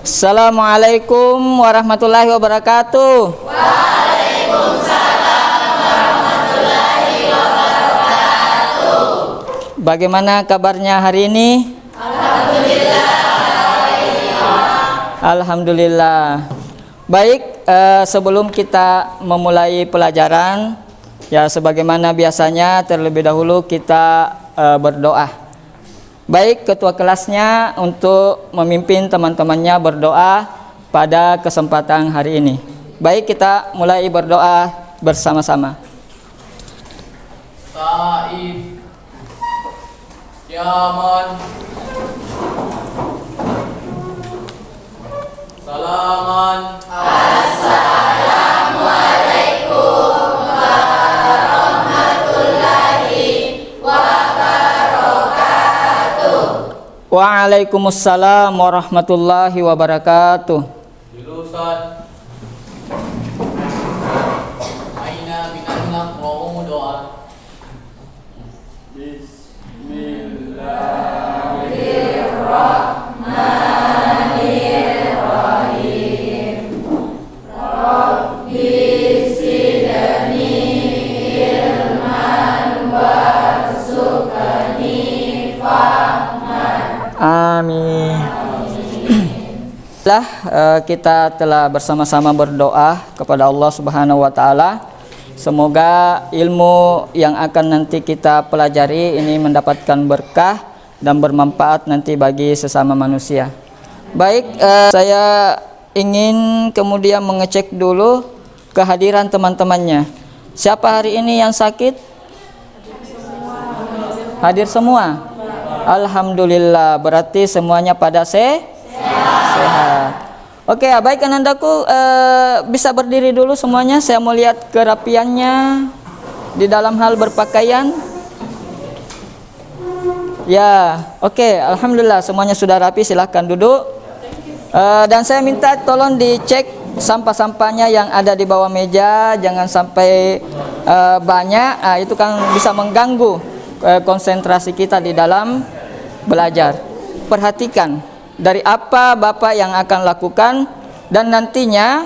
Assalamualaikum warahmatullahi wabarakatuh. Bagaimana kabarnya hari ini? Alhamdulillah. Baik, sebelum kita memulai pelajaran, ya sebagaimana biasanya terlebih dahulu kita berdoa. Baik, ketua kelasnya untuk memimpin teman-temannya berdoa pada kesempatan hari ini. Baik, kita mulai berdoa bersama-sama. Taib Yaman Salaman Assalamualaikum warahmatullahi wabarakatuh. Waalaikumsalam warahmatullahi wabarakatuh. Jurusan Aina binanak wa doa. Bismillahirrahmanirrahim. Rabbi zidni ilman warzuqni fahman. Amin. Kita telah bersama-sama berdoa kepada Allah Subhanahu wa taala. Semoga ilmu yang akan nanti kita pelajari ini mendapatkan berkah dan bermanfaat nanti bagi sesama manusia. Baik, saya ingin kemudian mengecek dulu kehadiran teman-temannya. Siapa hari ini yang sakit? Hadir semua? Alhamdulillah, berarti semuanya pada sehat. Oke, baik anandaku, bisa berdiri dulu semuanya. Saya mau lihat kerapiannya di dalam hal berpakaian. Ya, oke, alhamdulillah semuanya sudah rapi. Silahkan duduk. Dan saya minta tolong dicek sampah-sampahnya yang ada di bawah meja, jangan sampai banyak. Itu kan bisa mengganggu konsentrasi kita di dalam belajar. Perhatikan dari apa Bapak yang akan lakukan, dan nantinya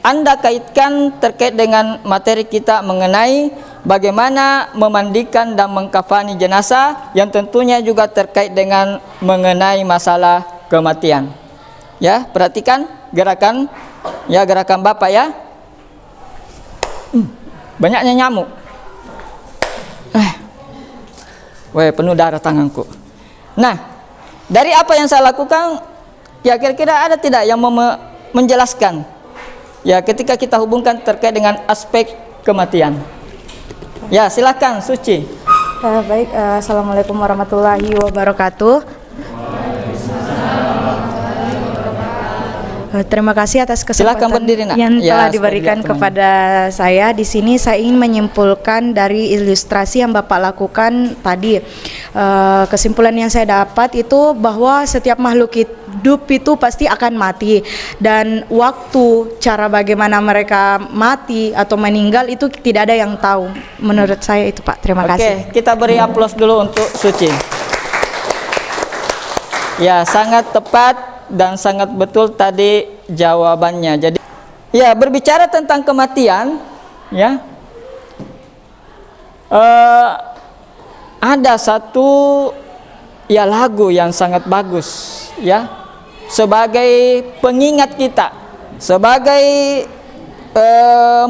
Anda kaitkan terkait dengan materi kita mengenai bagaimana memandikan dan mengkafani jenazah, yang tentunya juga terkait dengan mengenai masalah kematian. Ya, perhatikan gerakan Bapak ya. Banyaknya nyamuk. Penuh darah tanganku. Nah, dari apa yang saya lakukan, ya kira-kira ada tidak yang menjelaskan? Ya, ketika kita hubungkan terkait dengan aspek kematian. Ya, silakan Suci. Baik, assalamualaikum warahmatullahi wabarakatuh. Terima kasih atas kesempatan berdiri, nak. yang Ya, telah diberikan kepada saya. Di sini saya ingin menyimpulkan dari ilustrasi yang Bapak lakukan tadi. Kesimpulan yang saya dapat itu bahwa setiap makhluk hidup itu pasti akan mati, dan waktu, cara bagaimana mereka mati atau meninggal itu tidak ada yang tahu. Menurut saya itu, Pak. Terima kasih. Oke, kita beri aplaus dulu untuk Suci. Ya, sangat tepat dan sangat betul tadi jawabannya. Jadi, ya berbicara tentang kematian, ya, ada satu ya lagu yang sangat bagus, ya, sebagai pengingat kita, sebagai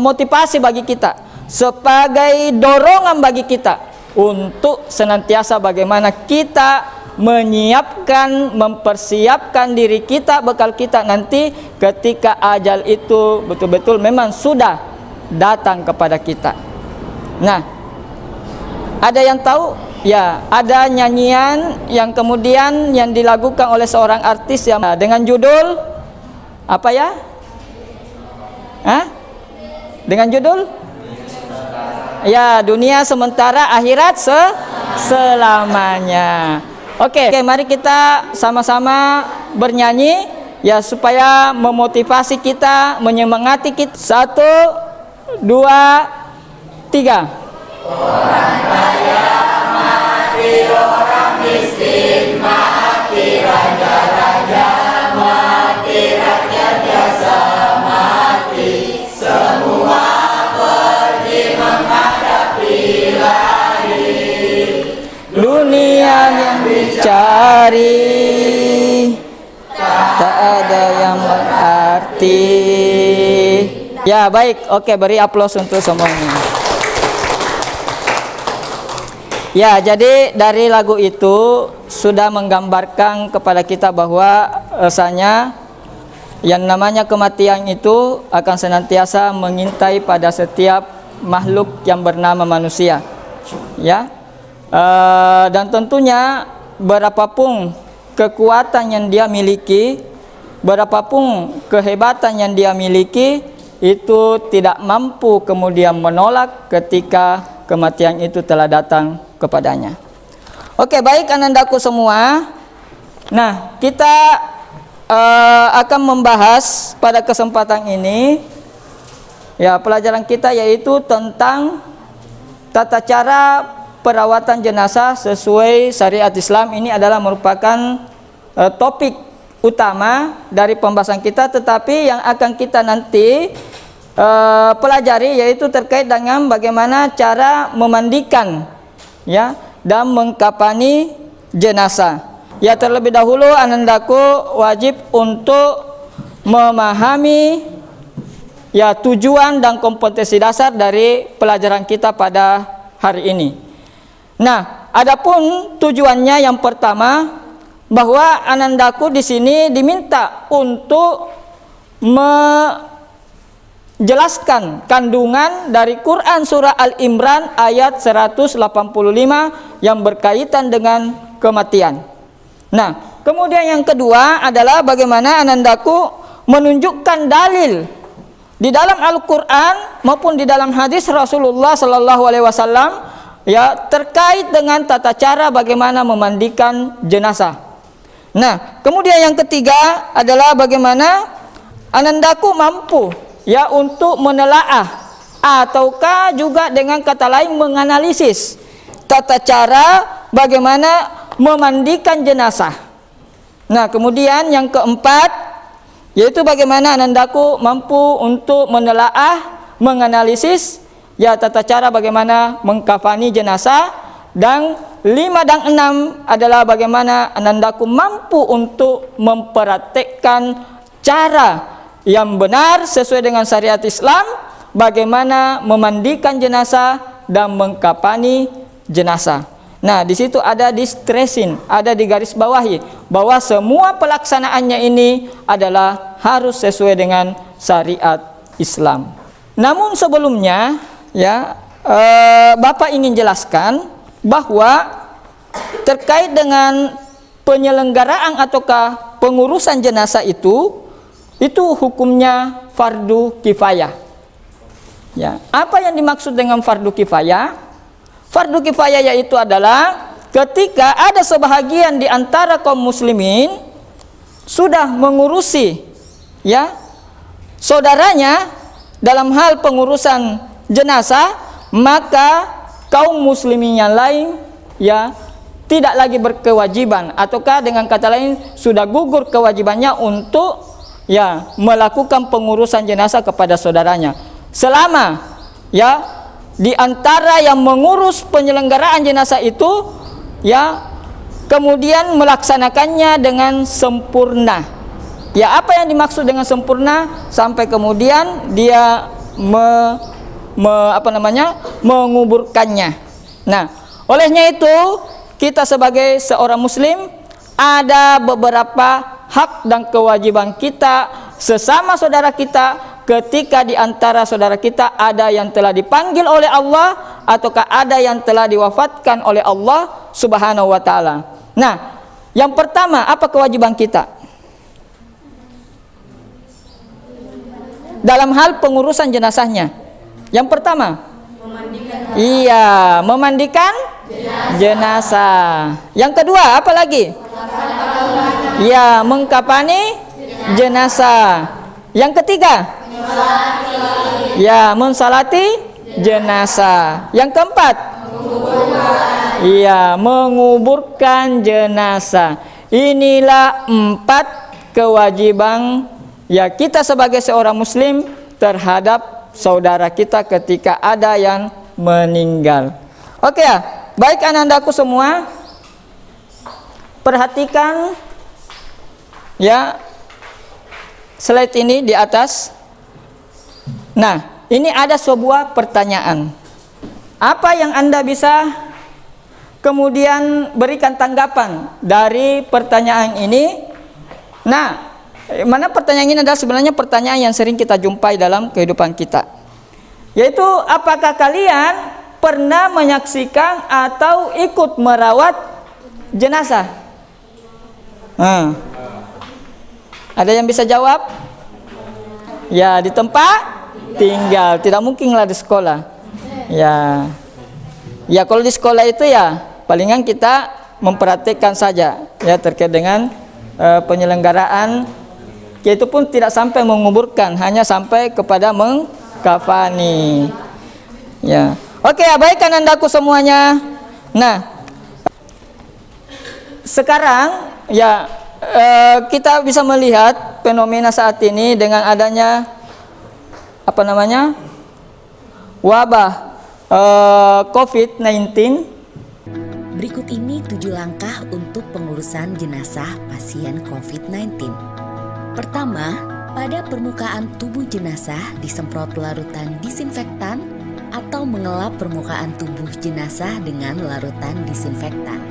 motivasi bagi kita, sebagai dorongan bagi kita untuk senantiasa bagaimana kita menyiapkan, mempersiapkan diri kita, bekal kita nanti ketika ajal itu betul-betul memang sudah datang kepada kita. Nah, ada yang tahu? Ya, ada nyanyian yang kemudian yang dilakukan oleh seorang artis yang dengan judul apa ya? Dengan judul? Ya, dunia sementara, akhirat selamanya. Oke, mari kita sama-sama bernyanyi ya supaya memotivasi kita, menyemangati kita. 1, 2, 3. Orang kaya mati, orang miskin mati, raja-raja mati, Ya, baik. Oke, beri aplaus untuk semuanya. Ya, jadi dari lagu itu sudah menggambarkan kepada kita bahwa rasanya yang namanya kematian itu akan senantiasa mengintai pada setiap makhluk yang bernama manusia. Ya, dan tentunya berapapun kekuatan yang dia miliki, berapapun kehebatan yang dia miliki, itu tidak mampu kemudian menolak ketika kematian itu telah datang kepadanya. Oke, baik anandaku semua. Nah, kita akan membahas pada kesempatan ini, ya, pelajaran kita yaitu tentang tata cara perawatan jenazah sesuai syariat Islam. Ini adalah merupakan topik utama dari pembahasan kita, tetapi yang akan kita nanti pelajari yaitu terkait dengan bagaimana cara memandikan, ya, dan mengkafani jenazah. Ya, terlebih dahulu anandaku wajib untuk memahami, ya, tujuan dan kompetensi dasar dari pelajaran kita pada hari ini. Nah, adapun tujuannya yang pertama, bahwa anandaku di sini diminta untuk menjelaskan kandungan dari Quran surah Al-Imran ayat 185 yang berkaitan dengan kematian. Nah, kemudian yang kedua adalah bagaimana anandaku menunjukkan dalil di dalam Al-Quran maupun di dalam hadis Rasulullah Sallallahu Alaihi Wasallam, ya, terkait dengan tata cara bagaimana memandikan jenazah. Nah, kemudian yang ketiga adalah bagaimana anandaku mampu, ya, untuk menelaah ataukah juga dengan kata lain menganalisis tata cara bagaimana memandikan jenazah. Nah, kemudian yang keempat yaitu bagaimana anandaku mampu untuk menelaah, menganalisis, ya, tata cara bagaimana mengkafani jenazah. Dan 5 dan 6 adalah bagaimana anandaku mampu untuk mempraktekkan cara yang benar sesuai dengan syariat Islam, bagaimana memandikan jenazah dan mengkafani jenazah. Nah, di situ ada di stressing, ada di garis bawahi bahwa semua pelaksanaannya ini adalah harus sesuai dengan syariat Islam. Namun sebelumnya, ya, Bapak ingin jelaskan bahwa terkait dengan penyelenggaraan ataukah pengurusan jenazah itu hukumnya fardu kifayah. Ya, apa yang dimaksud dengan fardu kifayah? Fardu kifayah yaitu adalah ketika ada sebahagian di antara kaum muslimin sudah mengurusi, ya, saudaranya dalam hal pengurusan jenazah, maka kaum muslimin yang lain, ya, tidak lagi berkewajiban ataukah dengan kata lain sudah gugur kewajibannya untuk, ya, melakukan pengurusan jenazah kepada saudaranya selama, ya, di antara yang mengurus penyelenggaraan jenazah itu, ya, kemudian melaksanakannya dengan sempurna. Ya, apa yang dimaksud dengan sempurna? Sampai kemudian dia menguburkannya. Nah, olehnya itu kita sebagai seorang muslim ada beberapa hak dan kewajiban kita sesama saudara kita ketika di antara saudara kita ada yang telah dipanggil oleh Allah ataukah ada yang telah diwafatkan oleh Allah Subhanahu wa taala. Nah, yang pertama, apa kewajiban kita dalam hal pengurusan jenazahnya? Yang pertama, memandikan jenazah. Yang kedua, apa lagi? Ya, mengkafani jenazah. Yang ketiga, ya, mensalati jenazah. Yang keempat, iya, menguburkan jenazah. Inilah 4 kewajiban, ya, kita sebagai seorang muslim terhadap saudara kita ketika ada yang meninggal. Oke, ya, baik anandaku semua, perhatikan, ya, slide ini di atas. Nah, ini ada sebuah pertanyaan. Apa yang Anda bisa kemudian berikan tanggapan dari pertanyaan ini? Nah, mana pertanyaan ini adalah sebenarnya pertanyaan yang sering kita jumpai dalam kehidupan kita. Yaitu, apakah kalian pernah menyaksikan atau ikut merawat jenazah? Ada yang bisa jawab? Ya, di tempat tinggal, tidak mungkinlah di sekolah. Ya kalau di sekolah itu ya palingan kita memperhatikan saja ya terkait dengan penyelenggaraan, yaitu pun tidak sampai menguburkan, hanya sampai kepada mengkafani. Ya, oke, abaikan andaku semuanya. Nah, sekarang ya kita bisa melihat fenomena saat ini dengan adanya wabah COVID-19. Berikut ini 7 langkah untuk pengurusan jenazah pasien COVID-19. Pertama, pada permukaan tubuh jenazah disemprot larutan disinfektan atau mengelap permukaan tubuh jenazah dengan larutan disinfektan.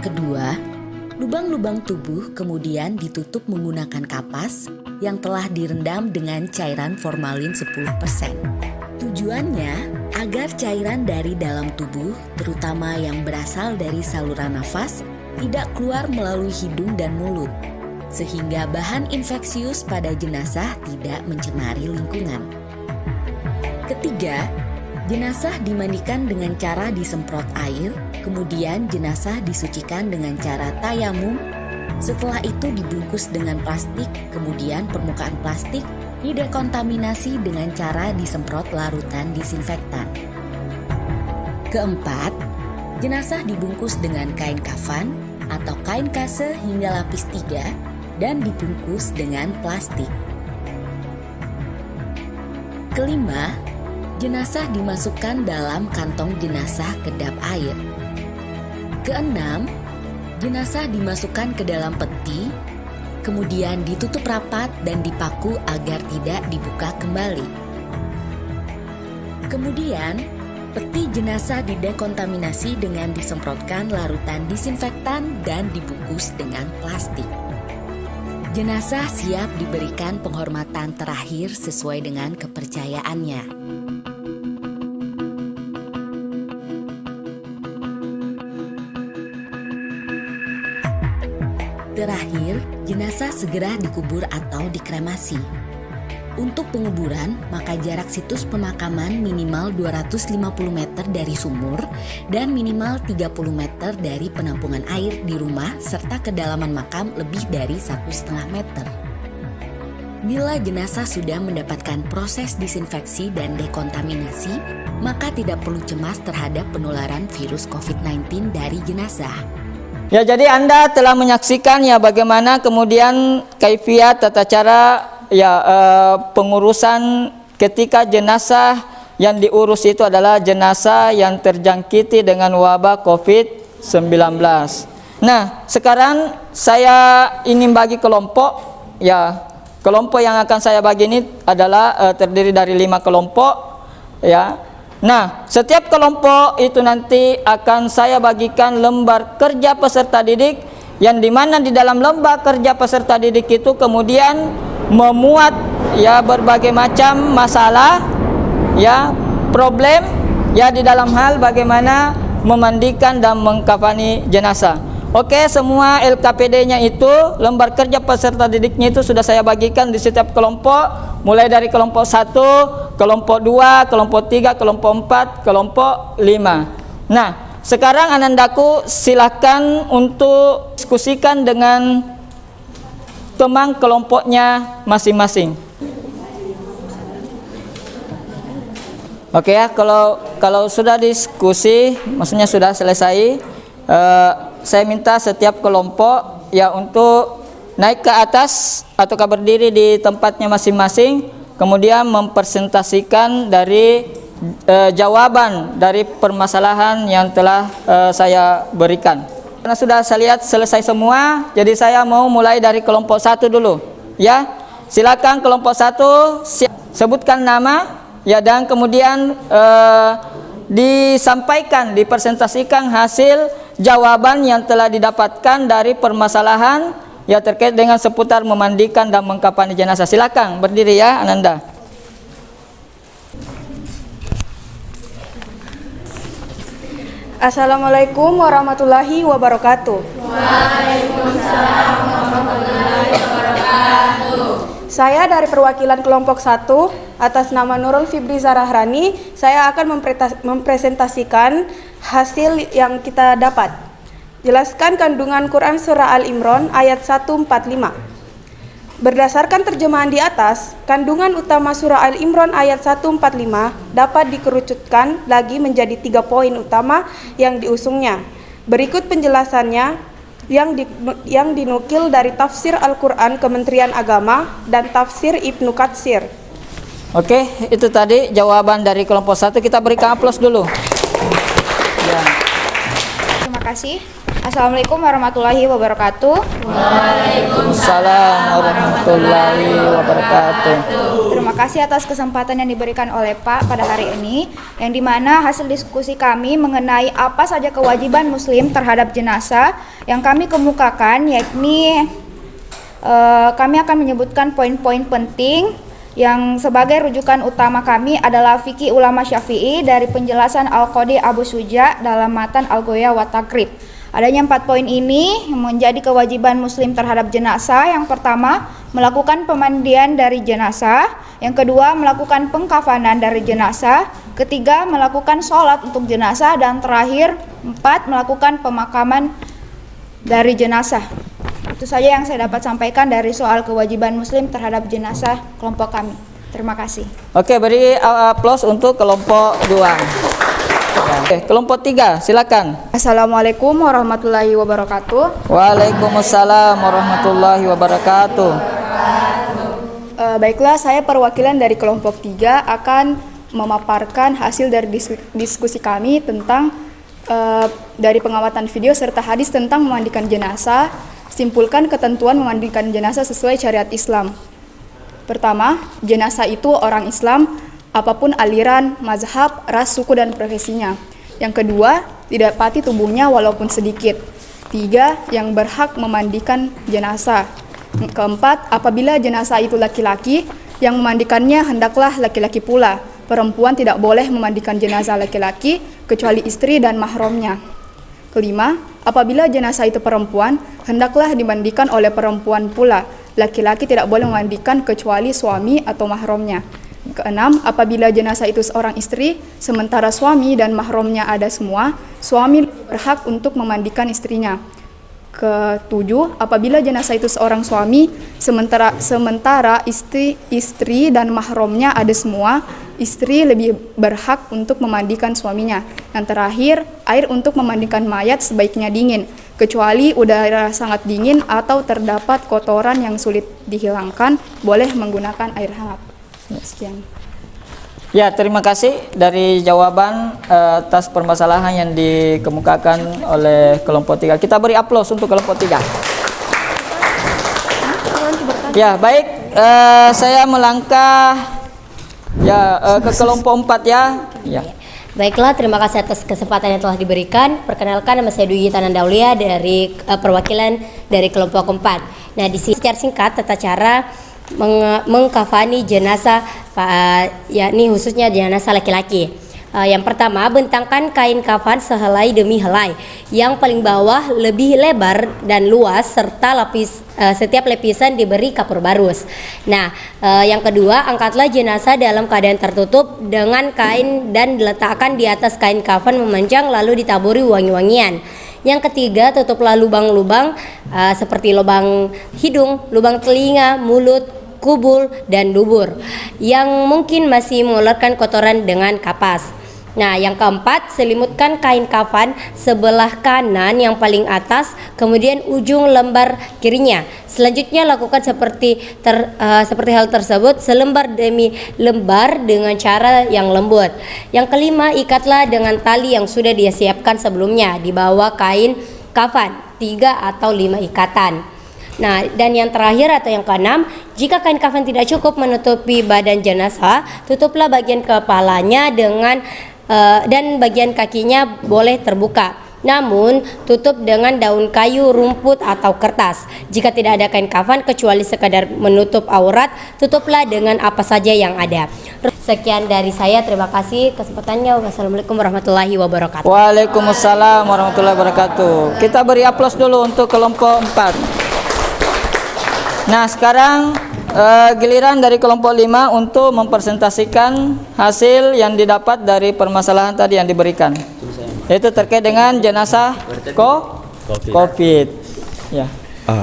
Kedua, lubang-lubang tubuh kemudian ditutup menggunakan kapas yang telah direndam dengan cairan formalin 10%. Tujuannya agar cairan dari dalam tubuh, terutama yang berasal dari saluran nafas, tidak keluar melalui hidung dan mulut, sehingga bahan infeksius pada jenazah tidak mencemari lingkungan. Ketiga, jenazah dimandikan dengan cara disemprot air, kemudian jenazah disucikan dengan cara tayamum. Setelah itu dibungkus dengan plastik, kemudian permukaan plastik didekontaminasi dengan cara disemprot larutan disinfektan. Keempat, jenazah dibungkus dengan kain kafan atau kain kase hingga lapis 3 dan dibungkus dengan plastik. Kelima, jenazah dimasukkan dalam kantong jenazah kedap air. Keenam, jenazah dimasukkan ke dalam peti, kemudian ditutup rapat dan dipaku agar tidak dibuka kembali. Kemudian, peti jenazah didekontaminasi dengan disemprotkan larutan disinfektan dan dibungkus dengan plastik. Jenazah siap diberikan penghormatan terakhir sesuai dengan kepercayaannya. Terakhir, jenazah segera dikubur atau dikremasi. Untuk penguburan, maka jarak situs pemakaman minimal 250 meter dari sumur dan minimal 30 meter dari penampungan air di rumah serta kedalaman makam lebih dari 1,5 meter. Bila jenazah sudah mendapatkan proses disinfeksi dan dekontaminasi, maka tidak perlu cemas terhadap penularan virus COVID-19 dari jenazah. Ya, jadi Anda telah menyaksikan ya bagaimana kemudian kaifiat tata cara pengurusan ketika jenazah yang diurus itu adalah jenazah yang terjangkiti dengan wabah COVID-19. Nah, sekarang saya ingin bagi kelompok ya. Kelompok yang akan saya bagi ini adalah terdiri dari 5 kelompok ya. Nah, setiap kelompok itu nanti akan saya bagikan lembar kerja peserta didik, yang dimana di dalam lembar kerja peserta didik itu kemudian memuat ya berbagai macam masalah ya, problem ya di dalam hal bagaimana memandikan dan mengkafani jenazah. Oke, semua LKPD-nya itu, lembar kerja peserta didiknya itu sudah saya bagikan di setiap kelompok, mulai dari kelompok 1, kelompok 2, kelompok 3, kelompok 4, kelompok 5. Nah, sekarang anandaku silakan untuk diskusikan dengan teman kelompoknya masing-masing. Oke ya, kalau sudah diskusi, maksudnya sudah selesai, saya minta setiap kelompok ya untuk naik ke atas atau berdiri di tempatnya masing-masing, kemudian mempresentasikan dari jawaban dari permasalahan yang telah saya berikan. Karena sudah saya lihat selesai semua, jadi saya mau mulai dari kelompok 1 dulu ya. silakan kelompok 1 sebutkan nama ya, dan kemudian disampaikan, dipresentasikan hasil jawaban yang telah didapatkan dari permasalahan ya terkait dengan seputar memandikan dan mengkafani jenazah. Silakan berdiri ya Ananda. Assalamualaikum warahmatullahi wabarakatuh. Waalaikumsalam warahmatullahi wabarakatuh. Saya dari perwakilan kelompok 1 atas nama Nurul Fibri Zarahrani, saya akan mempresentasikan hasil yang kita dapat. Jelaskan kandungan Quran Surah Al-Imran ayat 145. Berdasarkan terjemahan di atas, kandungan utama Surah Al-Imran ayat 145 dapat dikerucutkan lagi menjadi 3 poin utama yang diusungnya. Berikut penjelasannya yang dinukil dari Tafsir Al-Quran Kementerian Agama dan Tafsir Ibnu Katsir. Oke, itu tadi jawaban dari kelompok 1. Kita berikan aplaus dulu. Ya. Terima kasih. Assalamualaikum warahmatullahi wabarakatuh. Waalaikumsalam warahmatullahi wabarakatuh. Terima kasih atas kesempatan yang diberikan oleh Pak pada hari ini, yang dimana hasil diskusi kami mengenai apa saja kewajiban Muslim terhadap jenazah yang kami kemukakan, yakni kami akan menyebutkan poin-poin penting yang sebagai rujukan utama kami adalah fikih ulama Syafi'i dari penjelasan Al-Qadi Abu Suja dalam matan Al-Ghoya wa Taqrib. Adanya 4 poin ini menjadi kewajiban Muslim terhadap jenazah. Yang pertama, melakukan pemandian dari jenazah. Yang kedua, melakukan pengkafanan dari jenazah. Ketiga, melakukan sholat untuk jenazah. Dan terakhir, 4, melakukan pemakaman dari jenazah. Itu saja yang saya dapat sampaikan dari soal kewajiban Muslim terhadap jenazah kelompok kami. Terima kasih. Oke, beri aplaus untuk kelompok 2. Oke, kelompok 3, silakan. Assalamualaikum warahmatullahi wabarakatuh. Waalaikumsalam warahmatullahi wabarakatuh. Baiklah, saya perwakilan dari kelompok 3 akan memaparkan hasil dari diskusi kami tentang dari pengamatan video serta hadis tentang memandikan jenazah. Simpulkan ketentuan memandikan jenazah sesuai syariat Islam. Pertama, jenazah itu orang Islam, apapun aliran, mazhab, ras, suku, dan profesinya. Yang kedua, didapati tubuhnya walaupun sedikit. 3, yang berhak memandikan jenazah. Keempat, apabila jenazah itu laki-laki, yang memandikannya hendaklah laki-laki pula. Perempuan tidak boleh memandikan jenazah laki-laki, kecuali istri dan mahramnya. Kelima, apabila jenazah itu perempuan, hendaklah dimandikan oleh perempuan pula. Laki-laki tidak boleh memandikan kecuali suami atau mahramnya. Keenam, apabila jenazah itu seorang istri, sementara suami dan mahramnya ada semua, suami berhak untuk memandikan istrinya. Ketujuh, apabila jenazah itu seorang suami, sementara istri dan mahramnya ada semua, istri lebih berhak untuk memandikan suaminya. Yang terakhir, air untuk memandikan mayat sebaiknya dingin, kecuali udara sangat dingin atau terdapat kotoran yang sulit dihilangkan, boleh menggunakan air hangat. Sekian. Ya, terima kasih dari jawaban atas permasalahan yang dikemukakan oleh kelompok 3. Kita beri aplaus untuk kelompok 3. Ya, baik, saya melangkah ke kelompok 4 ya. Ya. Baiklah, terima kasih atas kesempatan yang telah diberikan. Perkenalkan, nama saya Dwi Tanandaulia dari perwakilan dari kelompok 4. Nah, di sini secara singkat tata cara mengkafani jenazah, yakni khususnya jenazah laki-laki. Yang pertama, bentangkan kain kafan sehelai demi helai. Yang paling bawah lebih lebar dan luas serta setiap lapisan diberi kapur barus. Nah, yang kedua, angkatlah jenazah dalam keadaan tertutup dengan kain dan diletakkan di atas kain kafan memanjang lalu ditaburi wangi-wangian. Yang ketiga, tutuplah lubang-lubang seperti lubang hidung, lubang telinga, mulut, kubul, dan dubur yang mungkin masih mengeluarkan kotoran dengan kapas. Nah, yang keempat, selimutkan kain kafan sebelah kanan yang paling atas, kemudian ujung lembar kirinya. Selanjutnya lakukan seperti hal tersebut selembar demi lembar dengan cara yang lembut. Yang kelima, ikatlah dengan tali yang sudah disiapkan sebelumnya di bawah kain kafan, 3 atau 5 ikatan. Nah, dan yang terakhir atau yang keenam, jika kain kafan tidak cukup menutupi badan jenazah, tutuplah bagian kepalanya dengan dan bagian kakinya boleh terbuka. Namun, tutup dengan daun kayu, rumput, atau kertas. Jika tidak ada kain kafan kecuali sekadar menutup aurat, tutuplah dengan apa saja yang ada. Sekian dari saya, terima kasih kesempatannya. Wassalamualaikum warahmatullahi wabarakatuh. Waalaikumsalam warahmatullahi wabarakatuh. Kita beri aplaus dulu untuk kelompok 4. Nah, sekarang giliran dari kelompok 5 untuk mempresentasikan hasil yang didapat dari permasalahan tadi yang diberikan. Yaitu terkait dengan jenazah COVID. Ya.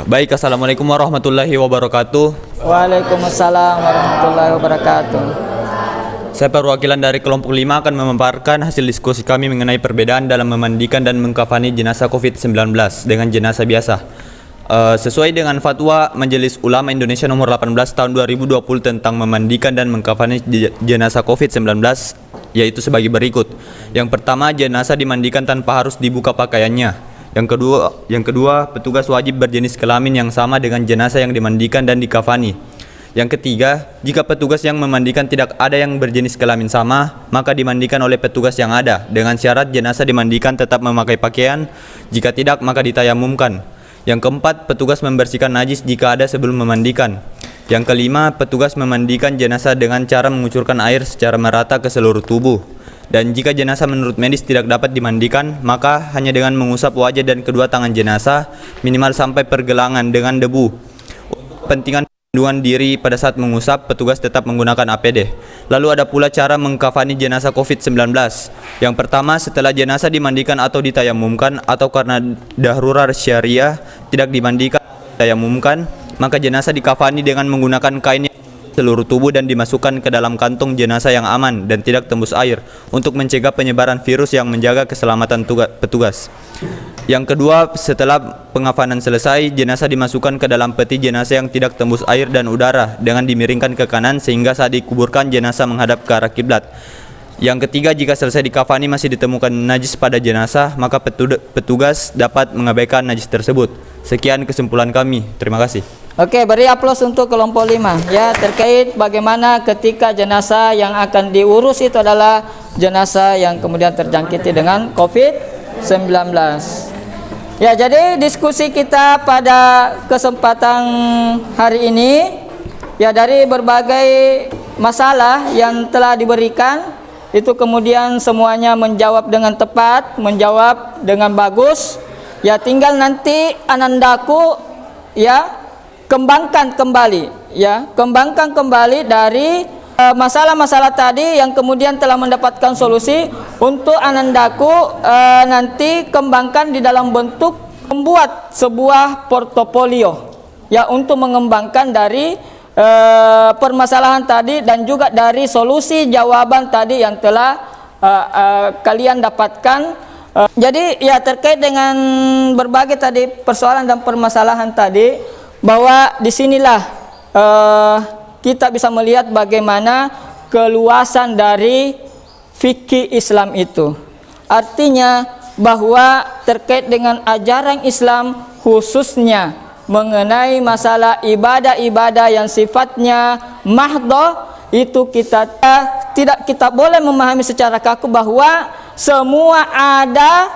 Baik, assalamualaikum warahmatullahi wabarakatuh. Waalaikumsalam warahmatullahi wabarakatuh. Saya perwakilan dari kelompok 5 akan memaparkan hasil diskusi kami mengenai perbedaan dalam memandikan dan mengkafani jenazah COVID-19 dengan jenazah biasa. Sesuai dengan fatwa Majelis Ulama Indonesia nomor 18 tahun 2020 tentang memandikan dan mengkafani jenazah COVID-19, yaitu sebagai berikut. Yang pertama, jenazah dimandikan tanpa harus dibuka pakaiannya. Yang kedua, petugas wajib berjenis kelamin yang sama dengan jenazah yang dimandikan dan dikafani. Yang ketiga, jika petugas yang memandikan tidak ada yang berjenis kelamin sama, maka dimandikan oleh petugas yang ada, dengan syarat jenazah dimandikan tetap memakai pakaian, jika tidak maka ditayamumkan. Yang keempat, petugas membersihkan najis jika ada sebelum memandikan. Yang kelima, petugas memandikan jenazah dengan cara mengucurkan air secara merata ke seluruh tubuh. Dan jika jenazah menurut medis tidak dapat dimandikan, maka hanya dengan mengusap wajah dan kedua tangan jenazah minimal sampai pergelangan dengan debu. Untuk kepentingan perlindungan diri pada saat mengusap, petugas tetap menggunakan APD. Lalu ada pula cara mengkafani jenazah COVID-19. Yang pertama, setelah jenazah dimandikan atau ditayamumkan atau karena darurat syariah tidak dimandikan atau ditayamumkan, maka jenazah dikafani dengan menggunakan kain yang seluruh tubuh dan dimasukkan ke dalam kantong jenazah yang aman dan tidak tembus air untuk mencegah penyebaran virus yang menjaga keselamatan petugas. Yang kedua, setelah pengafanan selesai, jenazah dimasukkan ke dalam peti jenazah yang tidak tembus air dan udara dengan dimiringkan ke kanan sehingga saat dikuburkan jenazah menghadap ke arah kiblat. Yang ketiga, jika selesai dikafani masih ditemukan najis pada jenazah, maka petugas dapat mengabaikan najis tersebut. Sekian kesimpulan kami. Terima kasih. Oke, beri aplaus untuk kelompok 5 ya, terkait bagaimana ketika jenazah yang akan diurus itu adalah jenazah yang kemudian terjangkiti dengan COVID-19. Ya, jadi diskusi kita pada kesempatan hari ini ya, dari berbagai masalah yang telah diberikan itu kemudian semuanya menjawab dengan tepat, menjawab dengan bagus. Ya, tinggal nanti anandaku ya kembangkan kembali dari masalah-masalah tadi yang kemudian telah mendapatkan solusi untuk anandaku nanti kembangkan di dalam bentuk membuat sebuah portofolio ya, untuk mengembangkan dari permasalahan tadi dan juga dari solusi jawaban tadi yang telah kalian dapatkan. Jadi ya, terkait dengan berbagai tadi persoalan dan permasalahan tadi, bahwa disinilah kita bisa melihat bagaimana keluasan dari fikih Islam itu. Artinya bahwa terkait dengan ajaran Islam khususnya mengenai masalah ibadah-ibadah yang sifatnya mahdhah, itu kita boleh memahami secara kaku bahwa semua ada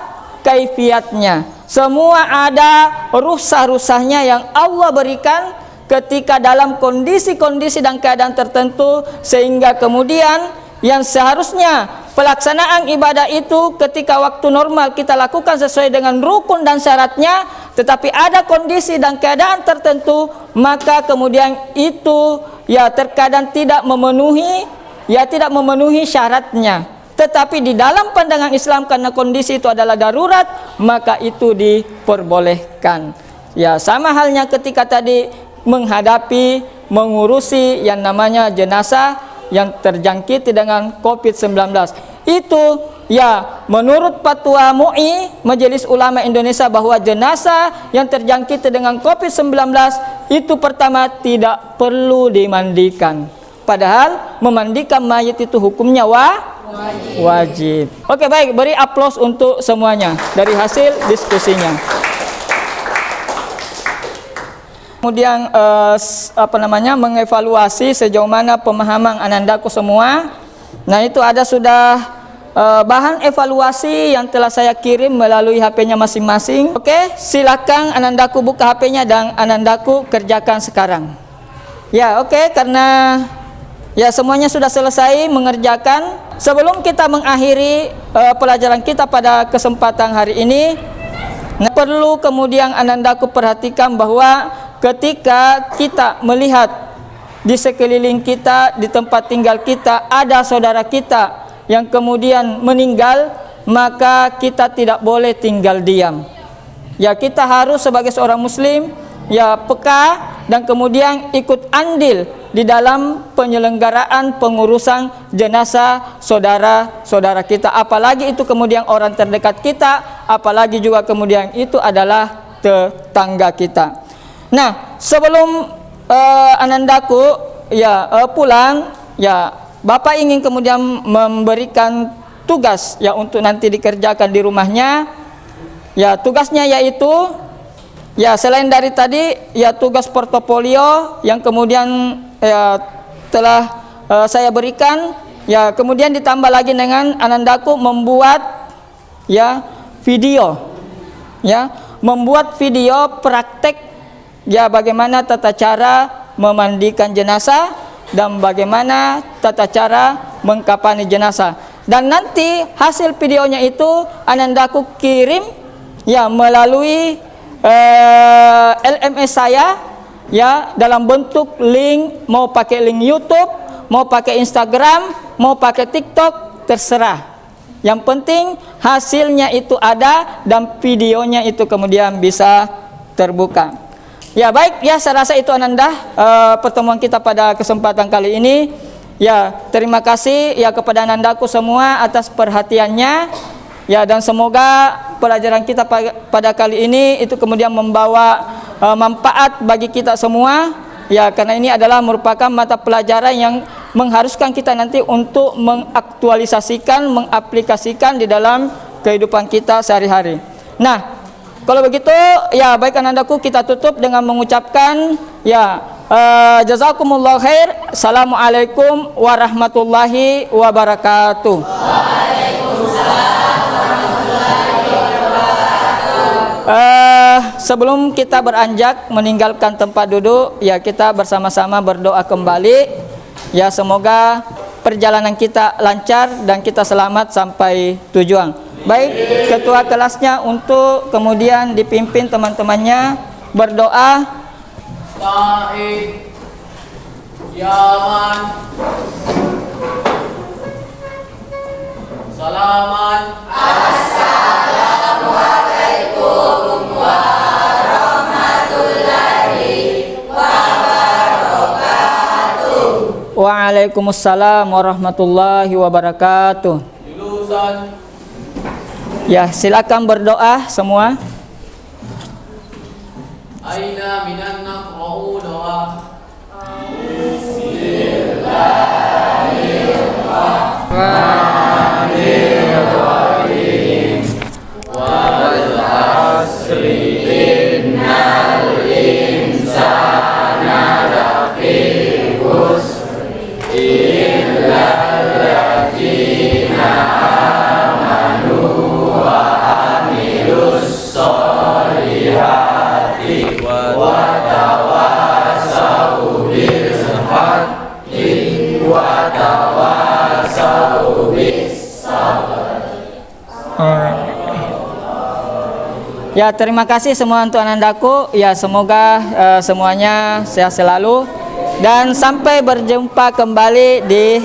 kaifiatnya, semua ada rukhsah-rukhsahnya yang Allah berikan ketika dalam kondisi-kondisi dan keadaan tertentu, sehingga kemudian yang seharusnya pelaksanaan ibadah itu ketika waktu normal kita lakukan sesuai dengan rukun dan syaratnya, tetapi ada kondisi dan keadaan tertentu, maka kemudian itu ya terkadang tidak memenuhi syaratnya. Tetapi di dalam pandangan Islam, karena kondisi itu adalah darurat, maka itu diperbolehkan. Ya, sama halnya ketika tadi mengurusi yang namanya jenazah yang terjangkit dengan COVID-19. Itu ya, menurut fatwa MUI Majelis Ulama Indonesia, bahwa jenazah yang terjangkit dengan COVID-19 itu pertama tidak perlu dimandikan. Padahal memandikan mayit itu hukumnya wajib. Oke, baik, beri aplaus untuk semuanya dari hasil diskusinya. Kemudian mengevaluasi sejauh mana pemahaman anandaku semua. Nah, itu ada sudah bahan evaluasi yang telah saya kirim melalui HP-nya masing-masing. Oke, silakan anandaku buka HP-nya dan anandaku kerjakan sekarang. Ya, oke, karena ya semuanya sudah selesai mengerjakan. Sebelum kita mengakhiri pelajaran kita pada kesempatan hari ini, perlu kemudian anandaku perhatikan bahwa ketika kita melihat di sekeliling kita, di tempat tinggal kita, ada saudara kita yang kemudian meninggal, maka kita tidak boleh tinggal diam. Ya, kita harus sebagai seorang muslim ya peka dan kemudian ikut andil di dalam penyelenggaraan pengurusan jenazah saudara-saudara kita, apalagi itu kemudian orang terdekat kita, apalagi juga kemudian itu adalah tetangga kita. Nah, sebelum anandaku pulang, ya Bapak ingin kemudian memberikan tugas ya untuk nanti dikerjakan di rumahnya. Ya, tugasnya yaitu ya selain dari tadi ya tugas portofolio yang kemudian ya telah saya berikan, ya kemudian ditambah lagi dengan anandaku membuat ya video. Ya, membuat video praktek ya bagaimana tata cara memandikan jenazah dan bagaimana tata cara mengkafani jenazah. Dan nanti hasil videonya itu anandaku kirim ya melalui LMS saya ya dalam bentuk link, mau pakai link YouTube, mau pakai Instagram, mau pakai TikTok, terserah. Yang penting hasilnya itu ada dan videonya itu kemudian bisa terbuka. Ya baik, ya saya rasa itu ananda pertemuan kita pada kesempatan kali ini. Ya terima kasih ya kepada anandaku semua atas perhatiannya. Ya dan semoga pelajaran kita pada kali ini itu kemudian membawa manfaat bagi kita semua. Ya karena ini adalah merupakan mata pelajaran yang mengharuskan kita nanti untuk mengaktualisasikan, mengaplikasikan di dalam kehidupan kita sehari-hari. Nah, kalau begitu, ya baik anandaku, kita tutup dengan mengucapkan ya jazakumullah khair. Assalamualaikum warahmatullahi wabarakatuh. Waalaikumsalam warahmatullahi wabarakatuh. Sebelum kita beranjak meninggalkan tempat duduk, ya kita bersama-sama berdoa kembali. Ya semoga perjalanan kita lancar dan kita selamat sampai tujuan. Baik, ketua kelasnya untuk kemudian dipimpin teman-temannya berdoa. Ta'id Yaman Salaman Assalamualaikum warahmatullahi wabarakatuh. Waalaikumsalam warahmatullahi wabarakatuh. Lulusan. Ya, silakan berdoa semua. Aina minan naqra'u doa. Bismillahirrahmanirrahim. Wal 'asri innal insana lafi khusr illa alladzina Ya terima kasih semua untuk anandaku. Ya semoga semuanya sehat selalu dan sampai berjumpa kembali di